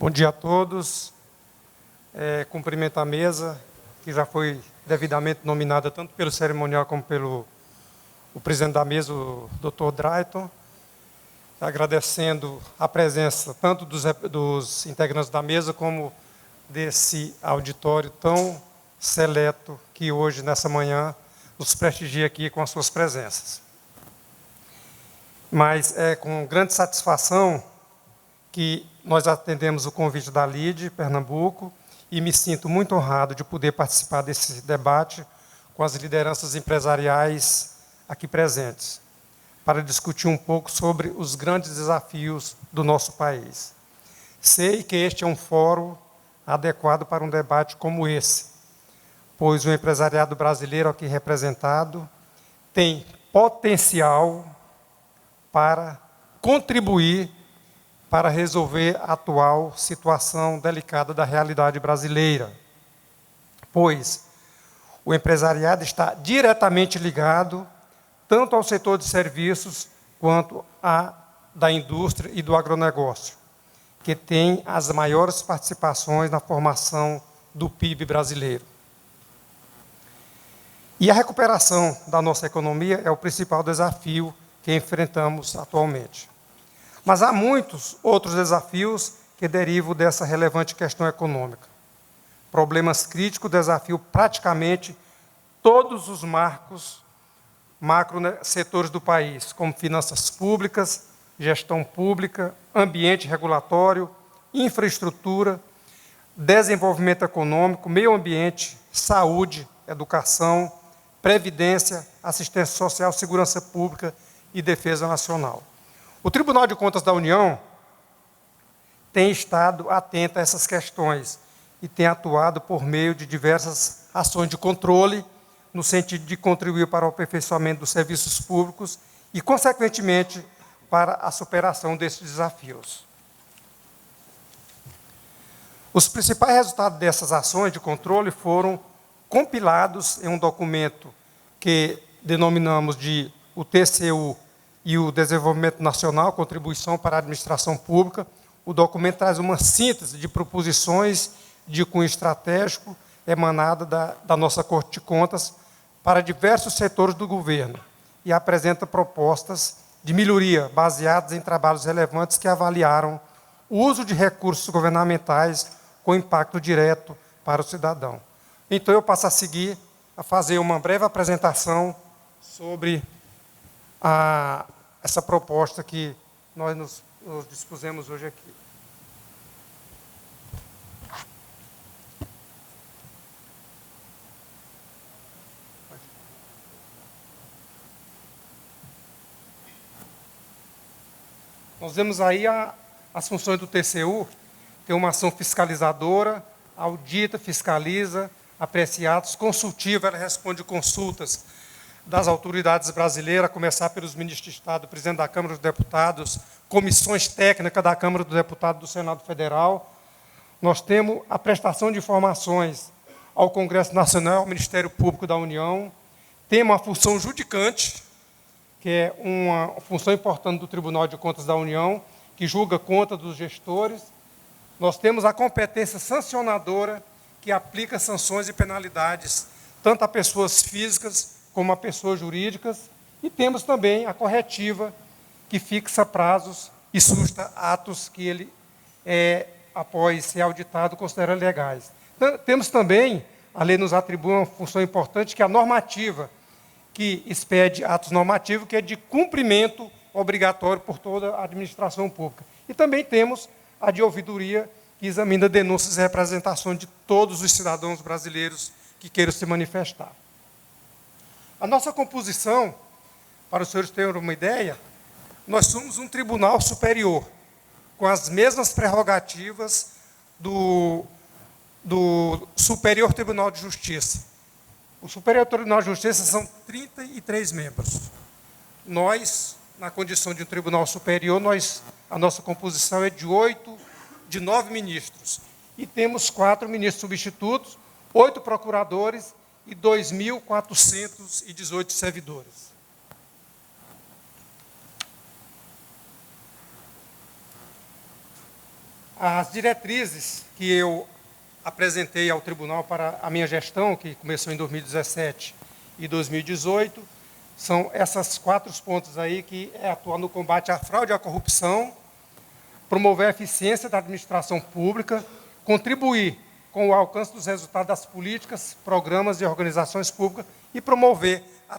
Bom dia a todos. Cumprimento a mesa, que já foi devidamente nominada tanto pelo cerimonial como pelo o presidente da mesa, o Dr. Drayton. Agradecendo a presença tanto dos integrantes da mesa como desse auditório tão seleto que hoje, nessa manhã, nos prestigia aqui com as suas presenças. Mas é com grande satisfação que nós atendemos o convite da LIDE Pernambuco e me sinto muito honrado de poder participar desse debate com as lideranças empresariais aqui presentes, para discutir um pouco sobre os grandes desafios do nosso país. Sei que este é um fórum adequado para um debate como esse, pois o empresariado brasileiro aqui representado tem potencial para contribuir para resolver a atual situação delicada da realidade brasileira, pois o empresariado está diretamente ligado tanto ao setor de serviços quanto da indústria e do agronegócio, que tem as maiores participações na formação do PIB brasileiro. E a recuperação da nossa economia é o principal desafio que enfrentamos atualmente. Mas há muitos outros desafios que derivam dessa relevante questão econômica. Problemas críticos desafiam praticamente todos os macro setores do país, como finanças públicas, gestão pública, ambiente regulatório, infraestrutura, desenvolvimento econômico, meio ambiente, saúde, educação, previdência, assistência social, segurança pública e defesa nacional. O Tribunal de Contas da União tem estado atento a essas questões e tem atuado por meio de diversas ações de controle, no sentido de contribuir para o aperfeiçoamento dos serviços públicos e, consequentemente, para a superação desses desafios. Os principais resultados dessas ações de controle foram compilados em um documento que denominamos de o TCU e o Desenvolvimento Nacional, Contribuição para a Administração Pública. O documento traz uma síntese de proposições de cunho estratégico emanada da nossa Corte de Contas para diversos setores do governo e apresenta propostas de melhoria baseadas em trabalhos relevantes que avaliaram o uso de recursos governamentais com impacto direto para o cidadão. Então, eu passo a seguir a fazer uma breve apresentação sobre essa proposta que nós nos dispusemos hoje aqui. Nós vemos aí as funções do TCU, tem uma ação fiscalizadora, audita, fiscaliza, aprecia atos, consultiva, ela responde consultas das autoridades brasileiras, a começar pelos ministros de Estado, presidente da Câmara dos Deputados, comissões técnicas da Câmara dos Deputados do Senado Federal. Nós temos a prestação de informações ao Congresso Nacional, ao Ministério Público da União. Temos a função judicante, que é uma função importante do Tribunal de Contas da União, que julga conta dos gestores. Nós temos a competência sancionadora, que aplica sanções e penalidades, tanto a pessoas físicas como a pessoas jurídicas, e temos também a corretiva, que fixa prazos e susta atos que ele, após ser auditado, considera legais. Então, temos também, a lei nos atribui uma função importante, que é a normativa, que expede atos normativos, que é de cumprimento obrigatório por toda a administração pública. E também temos a de ouvidoria, que examina denúncias e representações de todos os cidadãos brasileiros que queiram se manifestar. A nossa composição, para os senhores terem uma ideia, nós somos um tribunal superior, com as mesmas prerrogativas do Superior Tribunal de Justiça. O Superior Tribunal de Justiça são 33 membros. Nós, na condição de um tribunal superior, a nossa composição é de 9 ministros. E temos 4 ministros substitutos, 8 procuradores e 2.418 servidores. As diretrizes que eu apresentei ao tribunal para a minha gestão, que começou em 2017 e 2018, são essas 4 pontos aí, que é atuar no combate à fraude e à corrupção, promover a eficiência da administração pública, contribuir com o alcance dos resultados das políticas, programas e organizações públicas e promover a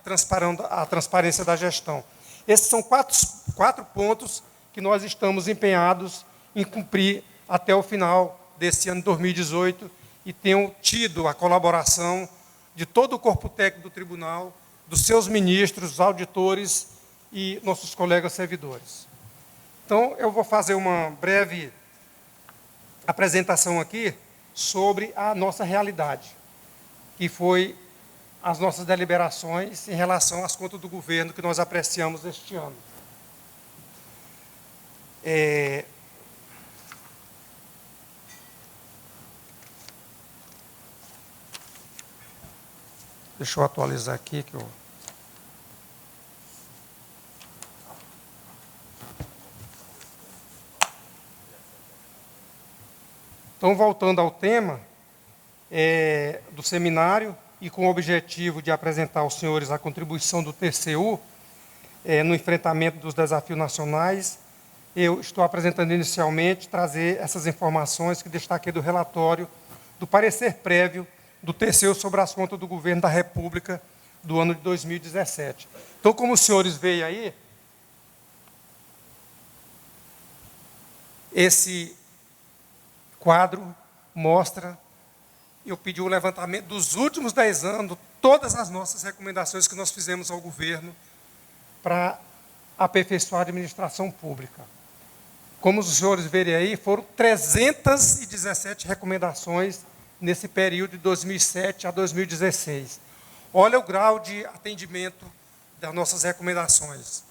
transparência da gestão. Esses são 4 pontos que nós estamos empenhados em cumprir até o final desse ano de 2018 e tenho tido a colaboração de todo o corpo técnico do tribunal, dos seus ministros, auditores e nossos colegas servidores. Então, eu vou fazer uma breve apresentação aqui sobre a nossa realidade, que foi as nossas deliberações em relação às contas do governo que nós apreciamos este ano. Deixa eu atualizar aqui que eu... Então, voltando ao tema do seminário, e com o objetivo de apresentar aos senhores a contribuição do TCU no enfrentamento dos desafios nacionais, eu estou apresentando inicialmente trazer essas informações que destaquei do relatório do parecer prévio do TCU sobre as contas do governo da República do ano de 2017. Então, como os senhores veem aí, esse quadro mostra, eu pedi o levantamento dos últimos 10 anos, todas as nossas recomendações que nós fizemos ao governo para aperfeiçoar a administração pública. Como os senhores verem aí, foram 317 recomendações nesse período de 2007 a 2016. Olha o grau de atendimento das nossas recomendações.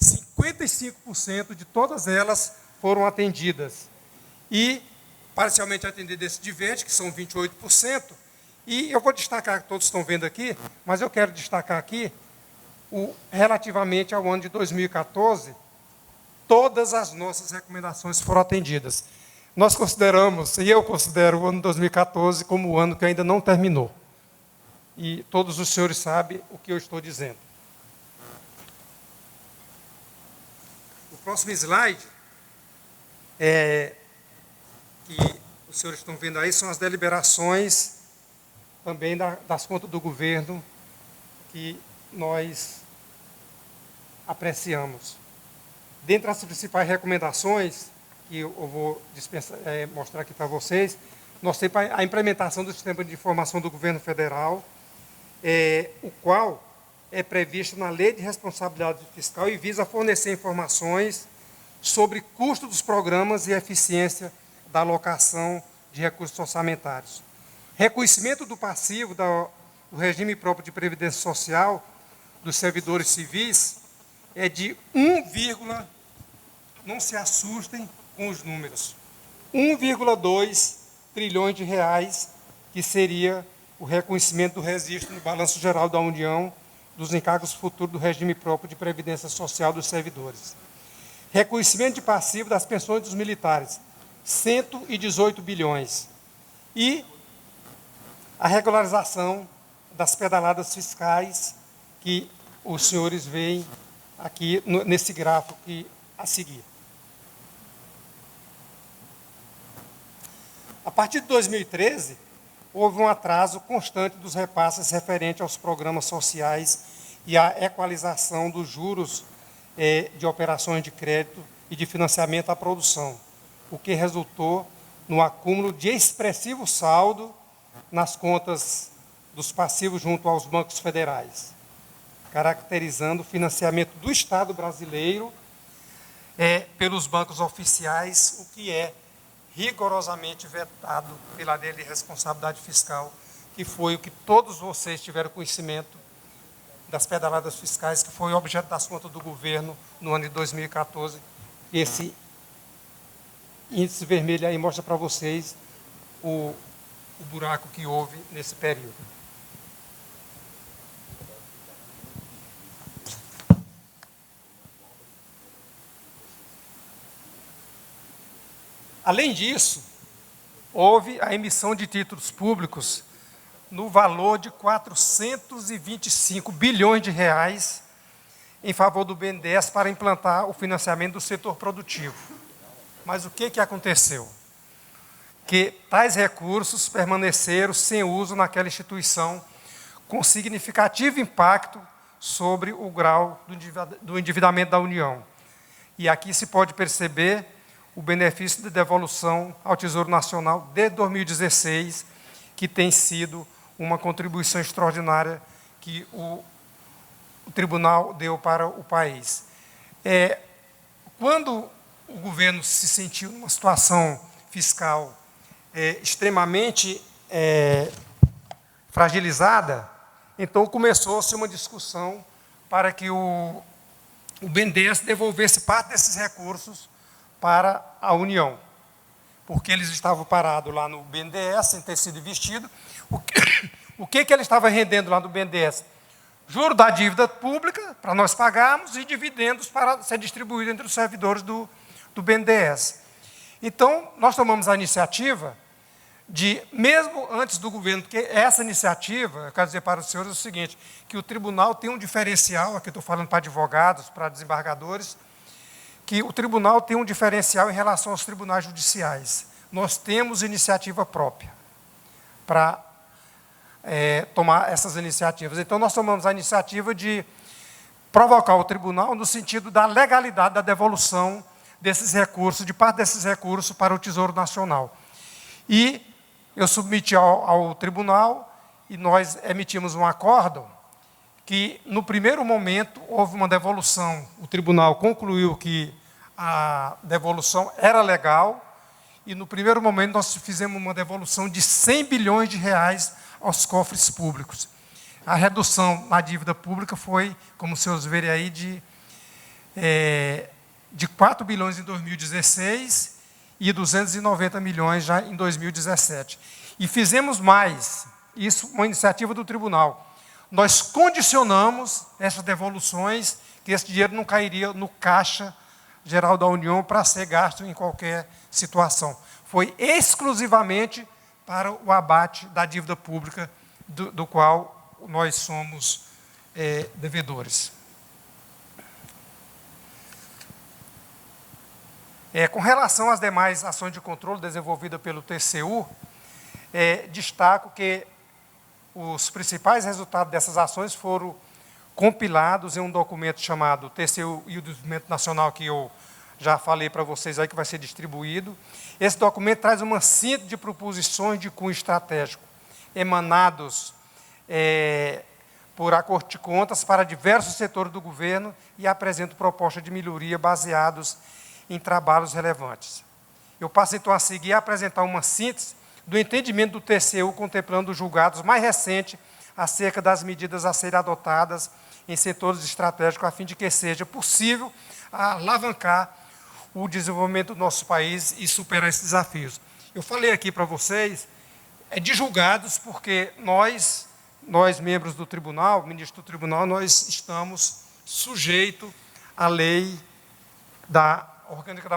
55% de todas elas foram atendidas. E parcialmente atendido esse diverge, que são 28%, e eu vou destacar, todos estão vendo aqui, mas eu quero destacar aqui, relativamente ao ano de 2014, todas as nossas recomendações foram atendidas. Nós consideramos, e eu considero o ano de 2014 como o ano que ainda não terminou. E todos os senhores sabem o que eu estou dizendo. O próximo slide que os senhores estão vendo aí são as deliberações também das contas do governo que nós apreciamos. Dentre as principais recomendações, que eu vou mostrar aqui para vocês, nós temos a implementação do Sistema de Informação do Governo Federal, o qual é previsto na Lei de Responsabilidade Fiscal e visa fornecer informações sobre custo dos programas e eficiência da alocação de recursos orçamentários. Reconhecimento do passivo do regime próprio de previdência social dos servidores civis é de não se assustem com os números, 1,2 trilhões de reais, que seria o reconhecimento do registro no Balanço Geral da União dos encargos futuros do regime próprio de previdência social dos servidores. Reconhecimento de passivo das pensões dos militares, 118 bilhões. E a regularização das pedaladas fiscais, que os senhores veem aqui nesse gráfico a seguir. A partir de 2013, houve um atraso constante dos repasses referentes aos programas sociais e à equalização dos juros de operações de crédito e de financiamento à produção, o que resultou no acúmulo de expressivo saldo nas contas dos passivos junto aos bancos federais, caracterizando o financiamento do Estado brasileiro pelos bancos oficiais, o que é rigorosamente vetado pela Lei de Responsabilidade Fiscal, que foi o que todos vocês tiveram conhecimento das pedaladas fiscais, que foi objeto das contas do governo no ano de 2014. Esse índice vermelho aí mostra para vocês o buraco que houve nesse período. Além disso, houve a emissão de títulos públicos no valor de 425 bilhões de reais em favor do BNDES para implantar o financiamento do setor produtivo. Mas o que aconteceu? Que tais recursos permaneceram sem uso naquela instituição, com significativo impacto sobre o grau do endividamento da União. E aqui se pode perceber o benefício de devolução ao Tesouro Nacional desde 2016, que tem sido uma contribuição extraordinária que o tribunal deu para o país. Quando o governo se sentiu numa situação fiscal extremamente fragilizada, então começou-se uma discussão para que o BNDES devolvesse parte desses recursos para a União, porque eles estavam parados lá no BNDES, sem ter sido investido. O que ele estava rendendo lá no BNDES? Juro da dívida pública, para nós pagarmos, e dividendos para ser distribuído entre os servidores do BNDES. Então, nós tomamos a iniciativa de, mesmo antes do governo, porque essa iniciativa, eu quero dizer para os senhores o seguinte, que o tribunal tem um diferencial, aqui estou falando para advogados, para desembargadores, que o tribunal tem um diferencial em relação aos tribunais judiciais. Nós temos iniciativa própria para tomar essas iniciativas. Então, nós tomamos a iniciativa de provocar o tribunal no sentido da legalidade da devolução desses recursos, de parte desses recursos para o Tesouro Nacional. E eu submeti ao tribunal e nós emitimos um acórdão que, no primeiro momento, houve uma devolução. O tribunal concluiu que a devolução era legal e, no primeiro momento, nós fizemos uma devolução de 100 bilhões de reais aos cofres públicos. A redução na dívida pública foi, como os senhores verem aí, de 4 bilhões em 2016 e 290 milhões já em 2017. E fizemos mais, isso uma iniciativa do tribunal. Nós condicionamos essas devoluções, que esse dinheiro não cairia no Caixa Geral da União para ser gasto em qualquer situação. Foi exclusivamente para o abate da dívida pública, do qual nós somos devedores. Com relação às demais ações de controle desenvolvidas pelo TCU, destaco que os principais resultados dessas ações foram compilados em um documento chamado TCU e o Desenvolvimento Nacional, que eu já falei para vocês aí, que vai ser distribuído. Esse documento traz uma síntese de proposições de cunho estratégico, emanados por a Corte de Contas para diversos setores do governo e apresenta propostas de melhoria baseados em trabalhos relevantes. Eu passo, então, a seguir a apresentar uma síntese do entendimento do TCU, contemplando os julgados mais recentes acerca das medidas a serem adotadas em setores estratégicos, a fim de que seja possível alavancar o desenvolvimento do nosso país e superar esses desafios. Eu falei aqui para vocês de julgados, porque nós, membros do tribunal, ministro do tribunal, nós estamos sujeitos à lei orgânica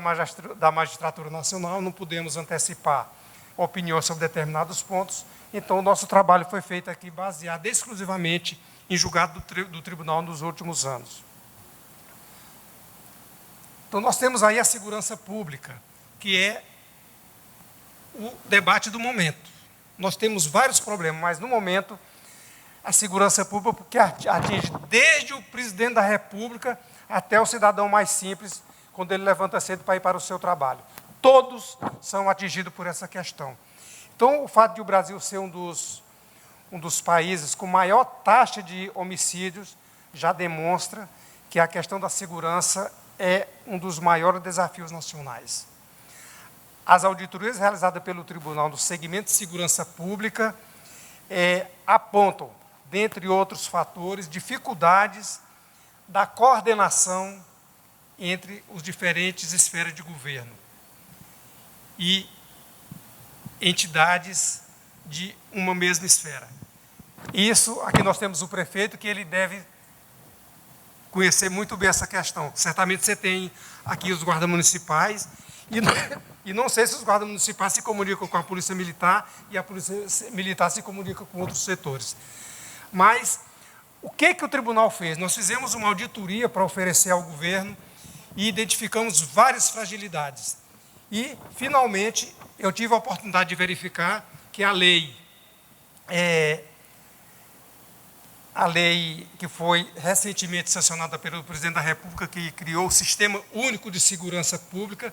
da Magistratura Nacional, não podemos antecipar opiniões sobre determinados pontos, então o nosso trabalho foi feito aqui baseado exclusivamente em julgado do tribunal nos últimos anos. Então nós temos aí a segurança pública, que é o debate do momento. Nós temos vários problemas, mas no momento a segurança pública, porque atinge desde o presidente da República até o cidadão mais simples, quando ele levanta cedo para ir para o seu trabalho. Todos são atingidos por essa questão. Então, o fato de o Brasil ser um dos países com maior taxa de homicídios já demonstra que a questão da segurança é um dos maiores desafios nacionais. As auditorias realizadas pelo Tribunal no segmento de segurança pública apontam, dentre outros fatores, dificuldades da coordenação entre os diferentes esferas de governo e entidades de uma mesma esfera. Isso, aqui nós temos o prefeito, que ele deve conhecer muito bem essa questão. Certamente você tem aqui os guardas municipais, e não sei se os guardas municipais se comunicam com a Polícia Militar e a Polícia Militar se comunica com outros setores. Mas o que o tribunal fez? Nós fizemos uma auditoria para oferecer ao governo e identificamos várias fragilidades. E, finalmente, eu tive a oportunidade de verificar que a lei que foi recentemente sancionada pelo presidente da República, que criou o Sistema Único de Segurança Pública,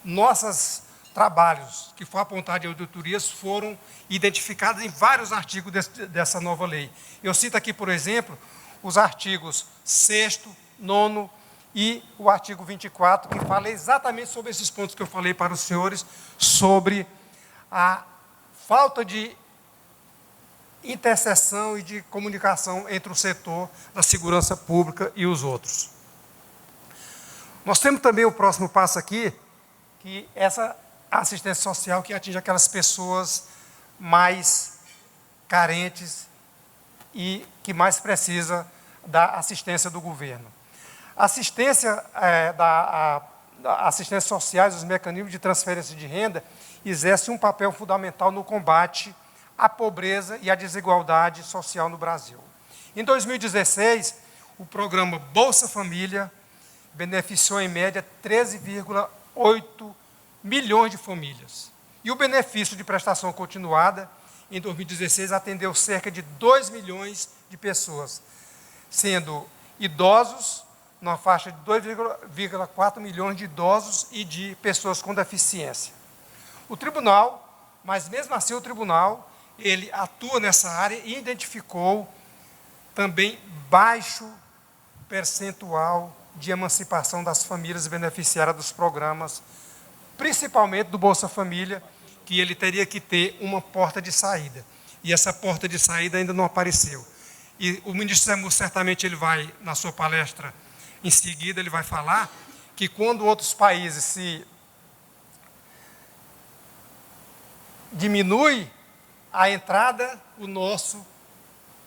nossos trabalhos que foram apontados em auditorias foram identificados em vários artigos dessa nova lei. Eu cito aqui, por exemplo, os artigos 6º, 9º e o artigo 24, que fala exatamente sobre esses pontos que eu falei para os senhores, sobre a falta de interseção e de comunicação entre o setor da segurança pública e os outros. Nós temos também o próximo passo aqui, que essa assistência social que atinge aquelas pessoas mais carentes e que mais precisa da assistência do governo. A assistência assistência sociais, os mecanismos de transferência de renda, exercem um papel fundamental no combate à pobreza e à desigualdade social no Brasil. Em 2016, o programa Bolsa Família beneficiou, em média, 13,8 milhões de famílias. E o benefício de prestação continuada, em 2016, atendeu cerca de 2 milhões de pessoas, sendo idosos, na faixa de 2,4 milhões de idosos e de pessoas com deficiência. O tribunal, mas mesmo assim o tribunal, ele atua nessa área e identificou também baixo percentual de emancipação das famílias beneficiárias dos programas, principalmente do Bolsa Família, que ele teria que ter uma porta de saída. E essa porta de saída ainda não apareceu. E o ministro Zé Múcio, certamente, ele vai, na sua palestra, em seguida, ele vai falar que quando outros países se diminui a entrada, o nosso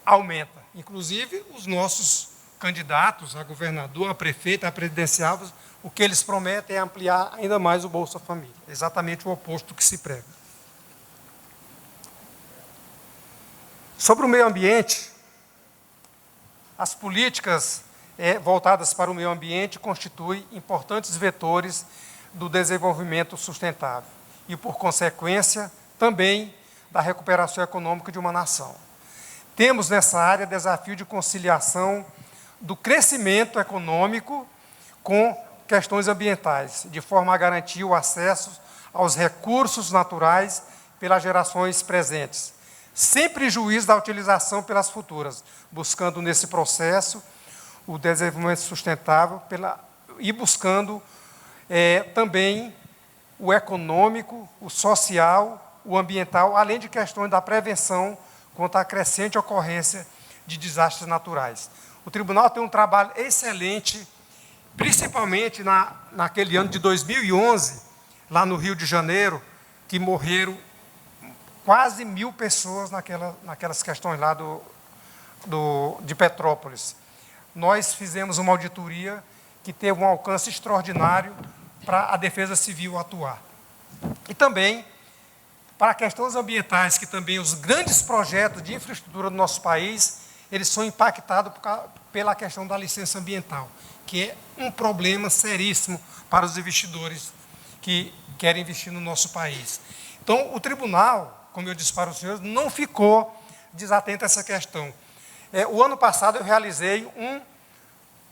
aumenta. Inclusive, os nossos candidatos a governador, a prefeito, a presidencial, o que eles prometem é ampliar ainda mais o Bolsa Família. Exatamente o oposto do que se prega. Sobre o meio ambiente, as políticas voltadas para o meio ambiente constituem importantes vetores do desenvolvimento sustentável e, por consequência, também da recuperação econômica de uma nação. Temos nessa área desafio de conciliação do crescimento econômico com questões ambientais, de forma a garantir o acesso aos recursos naturais pelas gerações presentes, sem prejuízo da utilização pelas futuras, buscando nesse processo o desenvolvimento sustentável e buscando também o econômico, o social, o ambiental, além de questões da prevenção contra a crescente ocorrência de desastres naturais. O tribunal tem um trabalho excelente, principalmente naquele ano de 2011, lá no Rio de Janeiro, que morreram quase 1.000 pessoas naquelas questões lá de Petrópolis. Nós fizemos uma auditoria que teve um alcance extraordinário para a Defesa Civil atuar. E também para questões ambientais, que também os grandes projetos de infraestrutura do nosso país, eles são impactados pela questão da licença ambiental, que é um problema seríssimo para os investidores que querem investir no nosso país. Então, o tribunal, como eu disse para os senhores, não ficou desatento a essa questão. O ano passado eu realizei um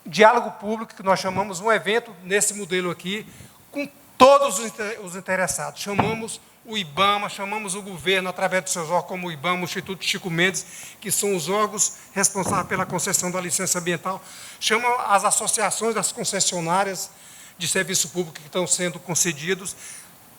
diálogo público, que nós chamamos um evento nesse modelo aqui, com todos os interessados. Chamamos o IBAMA, chamamos o governo, através dos seus órgãos, como o IBAMA, o Instituto Chico Mendes, que são os órgãos responsáveis pela concessão da licença ambiental, chamam as associações das concessionárias de serviço público que estão sendo concedidos.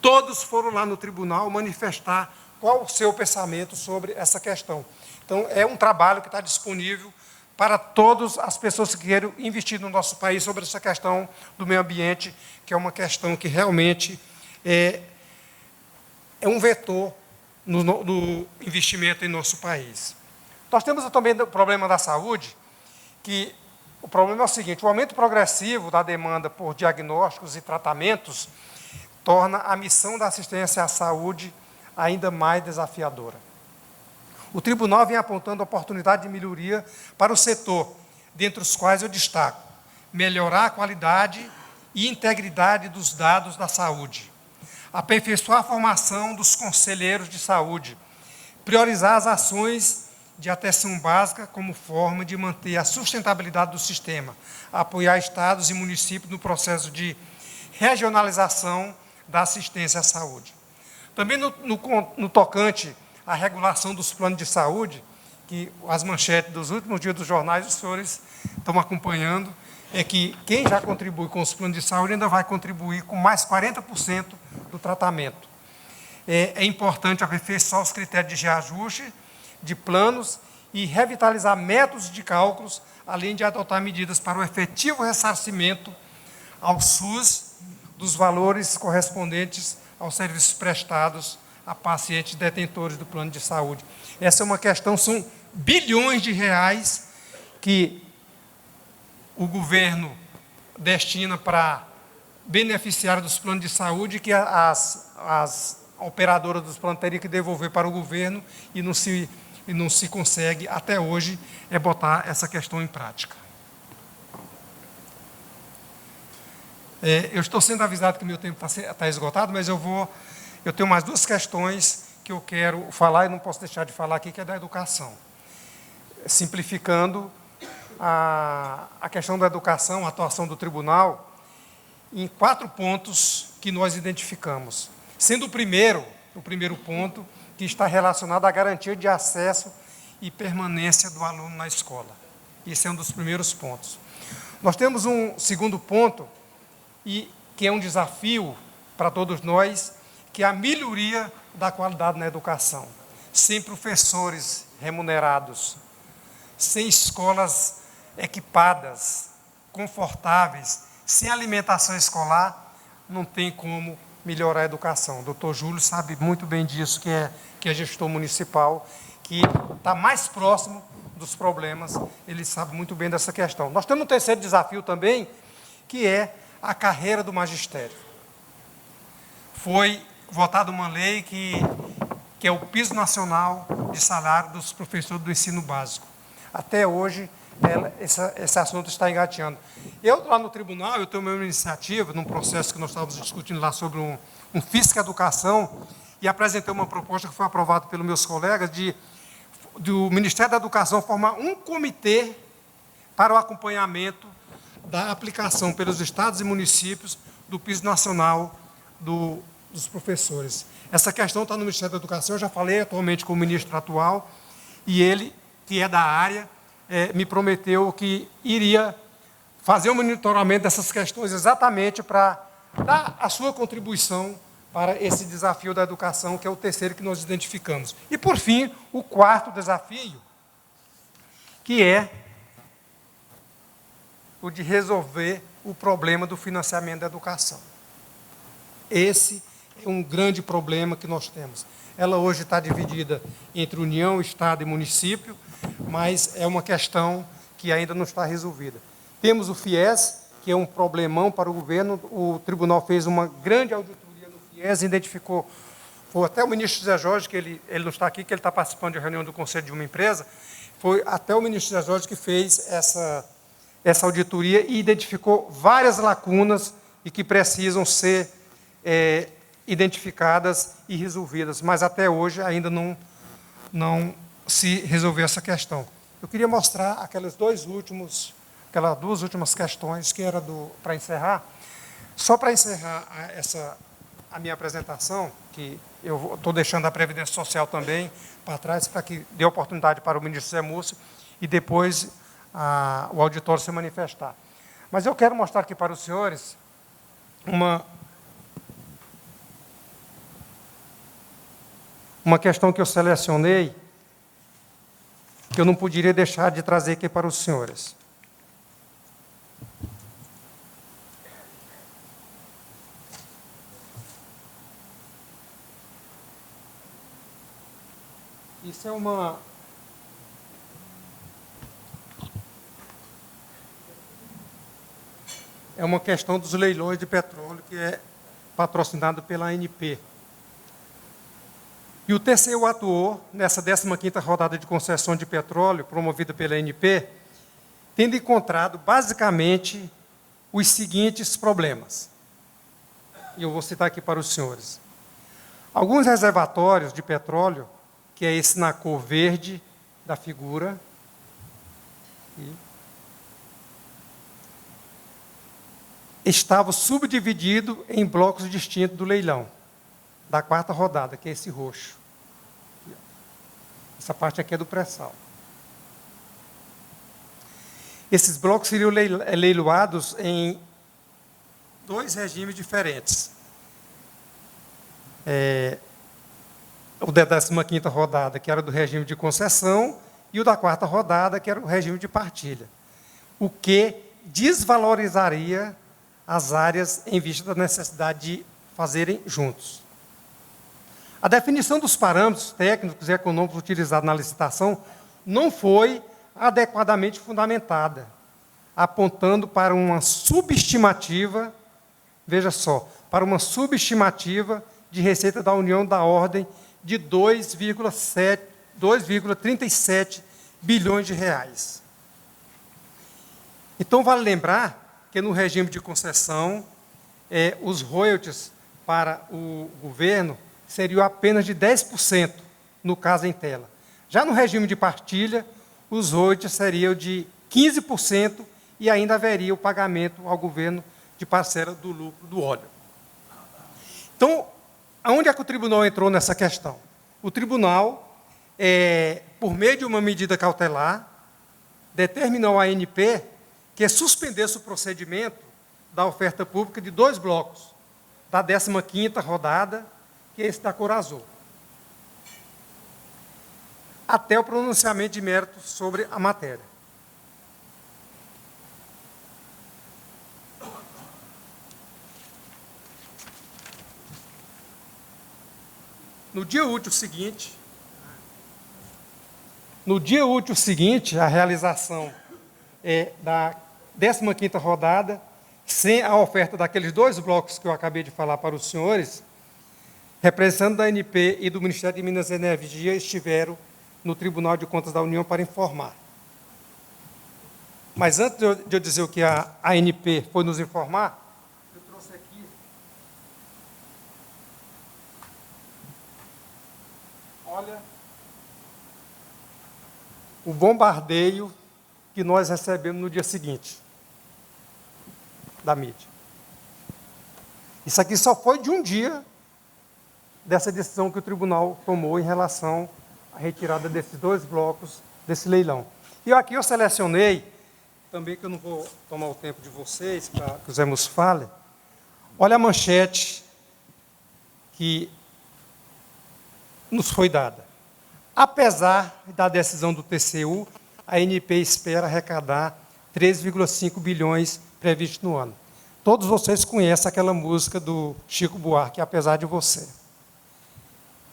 Todos foram lá no tribunal manifestar qual o seu pensamento sobre essa questão. Então, é um trabalho que está disponível para todas as pessoas que querem investir no nosso país sobre essa questão do meio ambiente, que é uma questão que realmente é um vetor no investimento em nosso país. Nós temos também o problema da saúde, que O problema é o seguinte: o aumento progressivo da demanda por diagnósticos e tratamentos torna a missão da assistência à saúde ainda mais desafiadora. O tribunal vem apontando oportunidade de melhoria para o setor, dentre os quais eu destaco: melhorar a qualidade e integridade dos dados da saúde, aperfeiçoar a formação dos conselheiros de saúde, priorizar as ações de atenção básica como forma de manter a sustentabilidade do sistema, apoiar estados e municípios no processo de regionalização da assistência à saúde. Também no tocante à regulação dos planos de saúde, que as manchetes dos últimos dias dos jornais, os senhores estão acompanhando, é que quem já contribui com os planos de saúde ainda vai contribuir com mais 40% do tratamento. É importante aperfeiçoar os critérios de reajuste de planos e revitalizar métodos de cálculos, além de adotar medidas para o efetivo ressarcimento ao SUS dos valores correspondentes aos serviços prestados a pacientes detentores do plano de saúde. Essa é uma questão, são bilhões de reais que o governo destina para beneficiários dos planos de saúde, que as operadoras dos planos teriam que devolver para o governo e não se consegue, até hoje, botar essa questão em prática. Eu estou sendo avisado que meu tempo está esgotado, mas eu tenho mais duas questões que eu quero falar e não posso deixar de falar aqui, que é da educação. Simplificando a questão da educação, a atuação do tribunal, em 4 pontos que nós identificamos. Sendo o primeiro ponto, que está relacionado à garantia de acesso e permanência do aluno na escola. Esse é um dos primeiros pontos. Nós temos um segundo ponto, e que é um desafio para todos nós, que é a melhoria da qualidade na educação. Sem professores remunerados, sem escolas equipadas, confortáveis, sem alimentação escolar, não tem como melhorar a educação. O doutor Júlio sabe muito bem disso, que é gestor municipal, que está mais próximo dos problemas, ele sabe muito bem dessa questão. Nós temos um terceiro desafio também, que é a carreira do magistério. Foi votada uma lei que é o piso nacional de salário dos professores do ensino básico. Até hoje, esse assunto está engateando. Eu, lá no tribunal, eu tenho uma iniciativa, num processo que nós estávamos discutindo lá sobre um Fisca Educação, e apresentei uma proposta que foi aprovada pelos meus colegas, do Ministério da Educação formar um comitê para o acompanhamento da aplicação pelos estados e municípios do piso nacional dos professores. Essa questão está no Ministério da Educação, eu já falei atualmente com o ministro atual, e ele, que é da área, me prometeu que iria fazer um monitoramento dessas questões exatamente para dar a sua contribuição para esse desafio da educação, que é o terceiro que nós identificamos. E, por fim, o quarto desafio, que é o de resolver o problema do financiamento da educação. Esse é um grande problema que nós temos. Ela hoje está dividida entre União, Estado e município, mas é uma questão que ainda não está resolvida. Temos o FIES, que é um problemão para o governo. O tribunal fez uma grande auditoria no FIES, identificou, foi até o ministro José Jorge, que ele não está aqui, que ele está participando de reunião do conselho de uma empresa, foi até o ministro José Jorge que fez essa auditoria e identificou várias lacunas e que precisam ser identificadas e resolvidas, mas até hoje ainda não se resolveu essa questão. Eu queria mostrar aquelas duas últimas questões que era para encerrar. Só para encerrar a minha apresentação, que eu estou deixando a Previdência Social também para trás, para que dê oportunidade para o ministro Zé Múcio e depois o auditório se manifestar. Mas eu quero mostrar aqui para os senhores uma questão que eu selecionei, que eu não poderia deixar de trazer aqui para os senhores. Isso é é uma questão dos leilões de petróleo, que é patrocinado pela ANP. E o TCU atuou nessa 15ª rodada de concessão de petróleo, promovida pela ANP, tendo encontrado, basicamente, os seguintes problemas. E eu vou citar aqui para os senhores. Alguns reservatórios de petróleo, que é esse na cor verde da figura, estavam subdivididos em blocos distintos do leilão, da 4ª rodada, que é esse roxo. Essa parte aqui é do pré-sal. Esses blocos seriam leiloados em 2 regimes diferentes. O da 15ª rodada, que era do regime de concessão, e o da 4ª rodada, que era o regime de partilha. O que desvalorizaria as áreas em vista da necessidade de fazerem juntos. A definição dos parâmetros técnicos e econômicos utilizados na licitação não foi adequadamente fundamentada, apontando para uma subestimativa, veja só, para uma subestimativa de receita da União da ordem de 2,37 bilhões de reais. Então, vale lembrar que no regime de concessão, os royalties para o governo seriam apenas de 10%, no caso em tela. Já no regime de partilha, os royalties seriam de 15% e ainda haveria o pagamento ao governo de parcela do lucro do óleo. Então, aonde é que o tribunal entrou nessa questão? O tribunal, por meio de uma medida cautelar, determinou à ANP que suspendesse o procedimento da oferta pública de 2 blocos, da 15ª rodada, que é esse da cor azul, até o pronunciamento de mérito sobre a matéria. No dia útil seguinte, a realização da 15ª rodada, sem a oferta daqueles 2 blocos que eu acabei de falar para os senhores, representantes da ANP e do Ministério de Minas e Energia estiveram no Tribunal de Contas da União para informar. Mas antes de eu dizer o que a ANP foi nos informar, eu trouxe aqui olha o bombardeio que nós recebemos no dia seguinte da mídia. Isso aqui só foi de um dia dessa decisão que o tribunal tomou em relação à retirada desses 2 blocos desse leilão. E aqui eu selecionei, também que eu não vou tomar o tempo de vocês, para que o Zé nos fale, olha a manchete que nos foi dada. Apesar da decisão do TCU, a ANP espera arrecadar 3,5 bilhões previsto no ano. Todos vocês conhecem aquela música do Chico Buarque, Apesar de Você.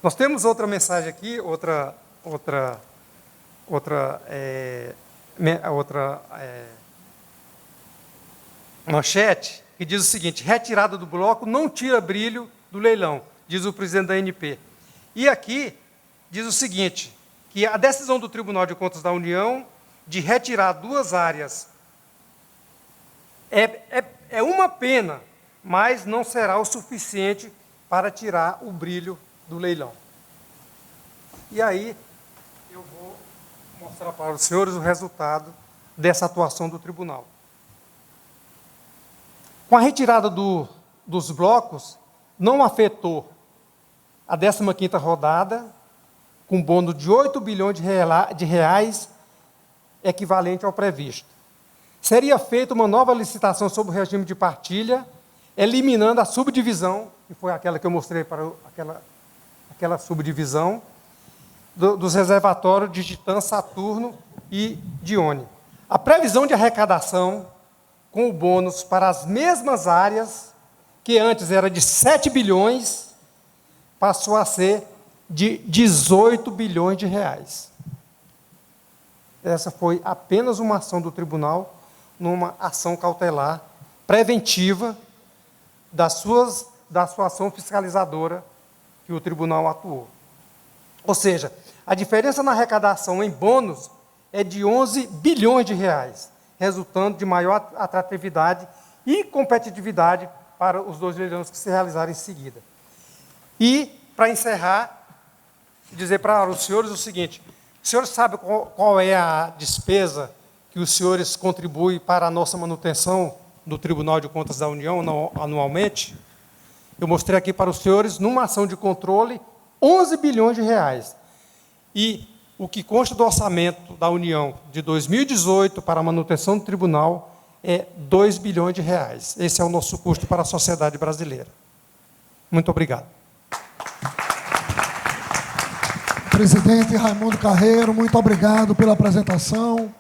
Nós temos outra mensagem aqui, outra manchete, que diz o seguinte: retirada do bloco não tira brilho do leilão, diz o presidente da ANP. E aqui diz o seguinte, que a decisão do Tribunal de Contas da União de retirar 2 áreas é uma pena, mas não será o suficiente para tirar o brilho do leilão. E aí, eu vou mostrar para os senhores o resultado dessa atuação do tribunal. Com a retirada dos blocos, não afetou a 15ª rodada, com bônus de 8 bilhões de reais, equivalente ao previsto. Seria feita uma nova licitação sobre o regime de partilha, eliminando a subdivisão, que foi aquela que eu mostrei para aquela subdivisão, dos reservatórios de Titã, Saturno e Dione. A previsão de arrecadação com o bônus para as mesmas áreas, que antes era de 7 bilhões, passou a ser de 18 bilhões de reais. Essa foi apenas uma ação do tribunal, numa ação cautelar preventiva da sua ação fiscalizadora que o tribunal atuou. Ou seja, a diferença na arrecadação em bônus é de 11 bilhões de reais, resultando de maior atratividade e competitividade para os 2 leilões que se realizaram em seguida. E, para encerrar, dizer para os senhores o seguinte: os senhores sabem qual é a despesa que os senhores contribuem para a nossa manutenção do Tribunal de Contas da União anualmente? Eu mostrei aqui para os senhores, numa ação de controle, 11 bilhões de reais. E o que consta do orçamento da União de 2018 para a manutenção do tribunal é 2 bilhões de reais. Esse é o nosso custo para a sociedade brasileira. Muito obrigado. Presidente Raimundo Carreiro, muito obrigado pela apresentação.